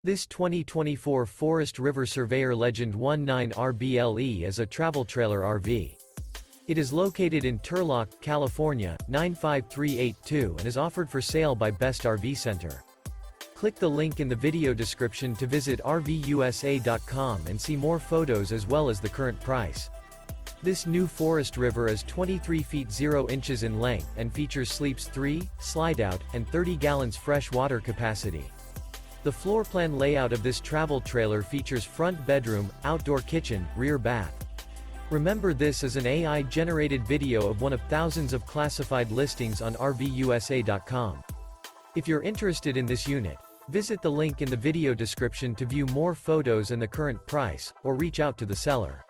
This 2024 Forest River Surveyor Legend 19 RBLE is a travel trailer RV. It is located in Turlock, California, 95382 and is offered for sale by Best RV Center. Click the link in the video description to visit RVUSA.com and see more photos as well as the current price. This new Forest River is 23 feet 0 inches in length and features sleeps 3, Slideout, and 30 gallons fresh water capacity. The floor plan layout of this travel trailer features front bedroom, outdoor kitchen, rear bath. Remember, this is an AI-generated video of one of thousands of classified listings on RVUSA.com. If you're interested in this unit, visit the link in the video description to view more photos and the current price, or reach out to the seller.